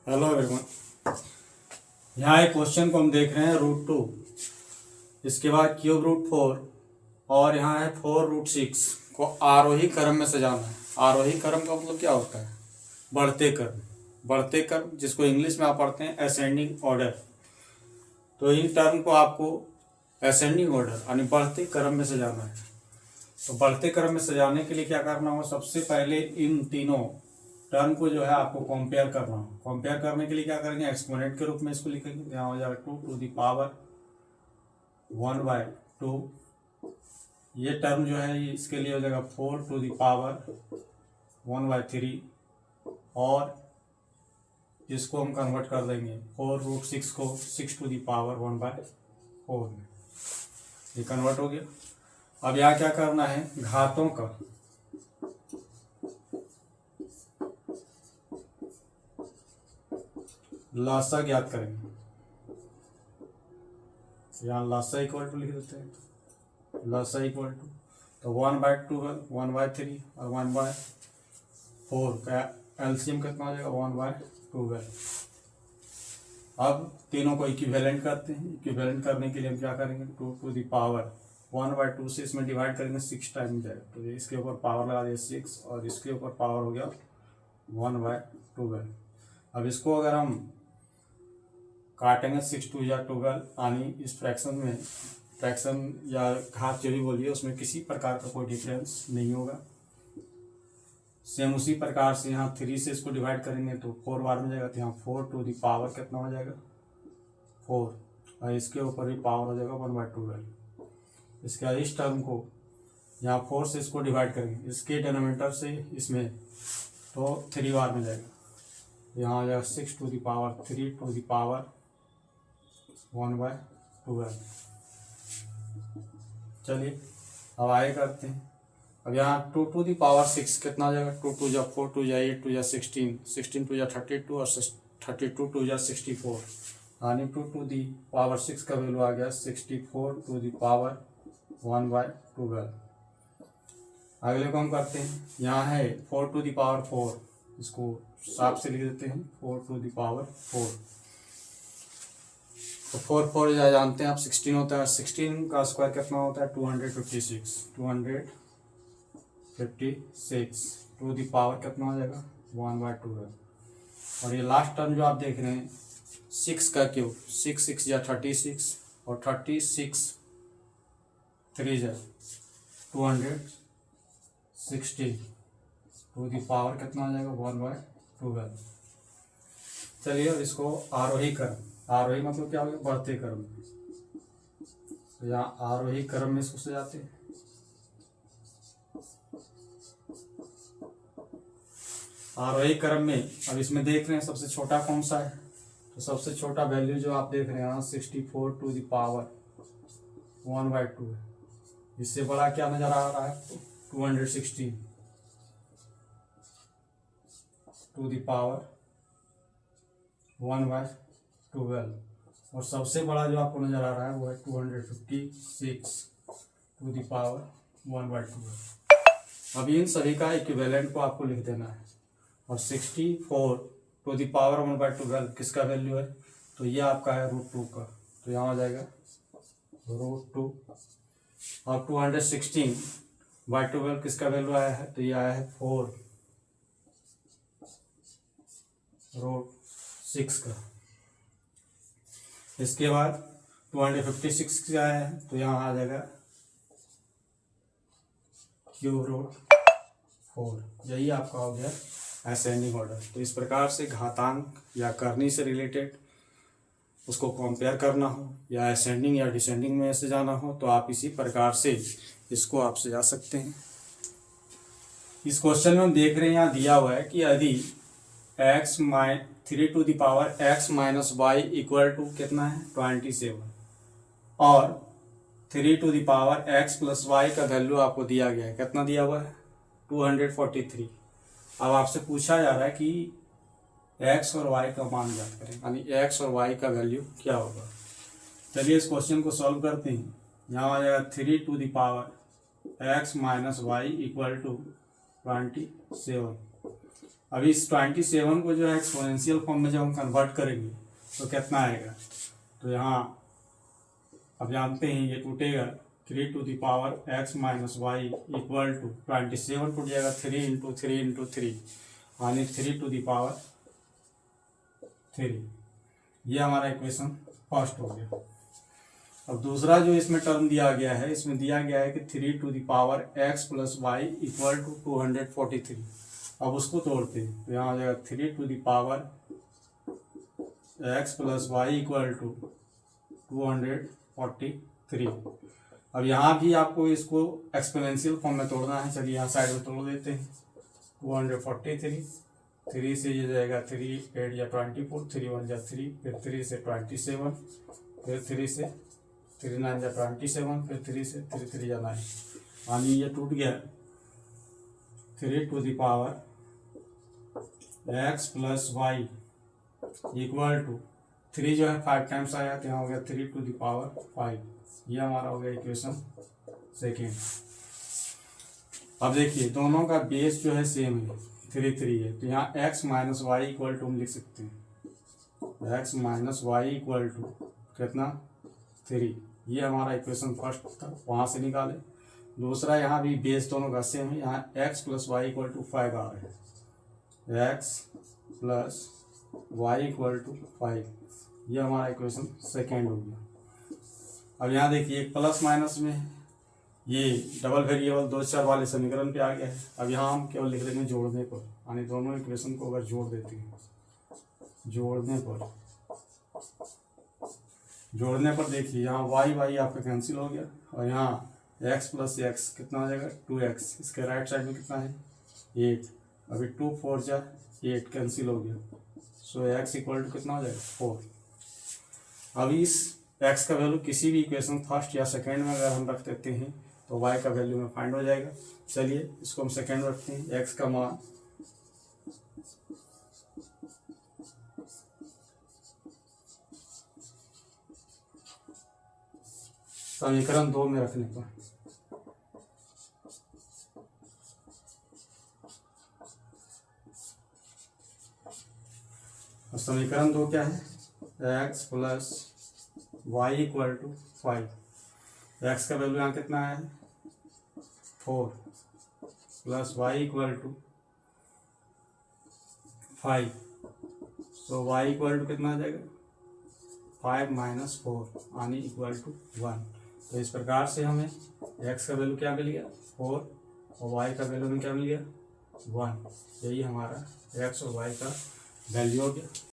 Hello everyone. यहाँ एक question को हम देख रहे हैं √2, इसके बाद क्यूब √4 और यहाँ है 4√6 को आरोही क्रम में सजाना है। आरोही क्रम का मतलब क्या होता है? बढ़ते क्रम। बढ़ते क्रम जिसको इंग्लिश में आप पढ़ते हैं असेंडिंग ऑर्डर। तो इन टर्म को आपको असेंडिंग ऑर्डर यानी बढ़ते क्रम में सजाना है। तो बढ़ते क्रम में सजाने के लिए क्या करना होगा? सबसे पहले इन तीनों टर्म को जो है आपको कंपेयर करना हो। कंपेयर करने के लिए क्या करेंगे? एक्सपोनेंट के रूप में इसको लिखेंगे। यहाँ हो जाएगा 2 to the power 1/2। ये टर्म जो है इसके लिए हो जाएगा 4 to the power 1/3। और इसको हम कन्वर्ट कर देंगे 4√6 को 6 to the power 1/4 में। ये कन्वर्ट हो गया। अब यहाँ क्या करना है? घातों का लासा ज्ञात करेंगे। यहाँ लासा इक्वल टू लिख देते हैं। लासा इक्वल टू तो 1/12 1/3 और 1/4 का एलसीएम कितना हो जाएगा? 1/12। अब तीनों को इक्विवेलेंट करते हैं। इक्विवेलेंट करने के लिए हम क्या करेंगे? 2 to the power 1/2 से इसमें डिवाइड करेंगे 6 टाइम जाएगा। तो इसके ऊपर पावर लगा दिया 6 और इसके ऊपर पावर हो गया 1/12। अब इसको अगर हम काटेंगे 6 2 या 12 यानी इस फ्रैक्शन या घात जो भी बोलिए उसमें किसी प्रकार का कोई डिफरेंस नहीं होगा। सेम उसी प्रकार से यहाँ 3 से इसको डिवाइड करेंगे तो 4 बार में जाएगा। तो यहाँ 4 to the power कितना हो जाएगा? 4 और इसके ऊपर भी पावर हो जाएगा 1/12। इसके बाद इस टर्म को यहाँ 4 से इसको डिवाइड करेंगे इसके डिनोमिनेटर से इसमें तो 3 बार में जाएगा। यहाँ हो जाएगा 6 to the power 3 to the power 1/12। चलिए अब आगे करते हैं। अब यहाँ 2 to the power 6 कितना आ जाएगा? 2 2 जा 4 2 जा 8 2 जा 16 16 2 जा 32 और 32 2 जा 64 यानी 2 to the power 6 का वैल्यू आ गया 64 to the power 1/12। अगले को हम करते हैं। यहाँ है 4 to the power 4, इसको साफ से लिख देते हैं 4 to the power 4। तो 4 4 जानते हैं आप 16 होता है। 16 का स्क्वायर कितना होता है? 256 टू दी पावर कितना हो जाएगा? 1/12। और ये लास्ट टर्म जो आप देख रहे हैं 6 का क्यूब 6 6 या 36 और 36 3 जा 260 टू दी पावर कितना हो जाएगा? 1/12। चलिए अब इसको आरोही क्रम। आरोही मतलब क्या हो गया? बढ़ते क्रम। तो यहाँ आरोही क्रम में इसको सजाते हैं। आरोही क्रम में अब इसमें देख रहे हैं सबसे छोटा कौन सा है? तो सबसे छोटा वैल्यू जो आप देख रहे हैं 64 to the power 1/2 है। इससे बड़ा क्या नजर आ रहा है? 216 to the power 1/12। और सबसे बड़ा जो आपको नजर आ रहा है वो है 256 to the power 1/12। अब इन सभी का इक्विवेलेंट को आपको लिख देना है। और 64 to the power 1/12 किसका वैल्यू है? तो ये आपका है √2 का। तो यहाँ आ जाएगा √2। और 216/12 किसका वैल्यू आया है? तो ये आया है 4√6 का। इसके बाद 256 क्या आया है? तो यहाँ आ जाएगा √4। यही आपका हो गया असेंडिंग ऑर्डर। तो इस प्रकार से घातांक या करनी से रिलेटेड उसको कंपेयर करना हो या असेंडिंग या डिसेंडिंग में से जाना हो तो आप इसी प्रकार से इसको आप सजा सकते हैं। इस क्वेश्चन में हम देख रहे हैं यहाँ दिया हुआ है कि यदि 3 to the power x - y equal to कितना है? 27 और 3 to the power x + y का वैल्यू आपको दिया गया है। कितना दिया हुआ है? 243। अब आपसे पूछा जा रहा है कि x और y का मान ज्ञात करें यानी x और y का वैल्यू क्या होगा। चलिए इस क्वेश्चन को सॉल्व करते हैं। यहाँ आ जाएगा 3 to the power x - y equal to 27। अभी इस 27 को जो है एक्सपोनेंशियल फॉर्म में जब हम कन्वर्ट करेंगे तो कितना आएगा, तो यहाँ अब जानते हैं ये टूटेगा 3 to the power x minus y equal to 27 टूट जाएगा 3 इंटू 3 इंटू 3 यानी 3 टू द पावर 3। ये हमारा इक्वेशन फर्स्ट हो गया। अब दूसरा जो इसमें टर्म दिया गया है, इसमें दिया गया है कि 3 to the power x plus y equal to 243। अब उसको तोड़ते हैं तो यहाँ आ जाएगा 3 to the power x plus y equal to 243। अब यहाँ भी आपको इसको एक्सपोनेंशियल फॉर्म में तोड़ना है। चलिए यहाँ साइड में तोड़ देते हैं। 243, 3 से ये जाएगा 3 8 या 24, 3 1 जा 3, फिर 3 से 27, फिर 3 से 3 9 जा 27, फिर 3 से 3 3 जा 9 यानी ये टूट गया 3 to the power x plus y equal to 3 जो है 5 टाइम्स आया तो यहाँ हो गया 3 टू द पावर 5। ये हमारा हो गया इक्वेशन सेकेंड। अब देखिए दोनों का बेस जो है सेम है 3 3 है तो यहाँ x minus y equal to हम लिख सकते हैं x minus y equal to कितना 3। ये हमारा इक्वेशन फर्स्ट था, वहाँ से निकाले। दूसरा यहाँ भी बेस दोनों का सेम है, यहाँ x plus y equal to 5 आ रहा है x plus y equal to 5। ये हमारा इक्वेशन सेकेंड हो गया। अब यहाँ देखिए एक प्लस माइनस में है, ये डबल वेरिएबल 2 चर वाले समीकरण पे आ गया है। अब यहाँ हम केवल लिख लेंगे जोड़ने पर, यानी दोनों इक्वेशन को अगर जोड़ देते हैं, जोड़ने पर देखिए यहाँ वाई वाई आपका कैंसिल हो गया और यहाँ एक्स प्लस एक्स कितना हो जाएगा 2x। इसके राइट साइड में कितना है 8। अभी 2 4 जा 8 कैंसिल हो गया, सो x इक्वल टू कितना हो जाएगा 4। अब इस x का वैल्यू किसी भी इक्वेशन फर्स्ट या सेकेंड में अगर हम रख देते हैं तो y का वैल्यू में फाइंड हो जाएगा। चलिए इसको हम सेकेंड रखते हैं। x का मान समीकरण 2 में रखने पर समीकरण 2 क्या है x plus y equal to 5। X का वैल्यू यहाँ कितना है 4 plus y equal to 5। So y equal to कितना आ जाएगा 5 माइनस 4 यानी इक्वल टू 1। तो इस प्रकार से हमें एक्स का वैल्यू क्या मिल गया 4 और वाई का वैल्यू में क्या मिल गया 1। यही हमारा एक्स और वाई का वैल्यू हो गया।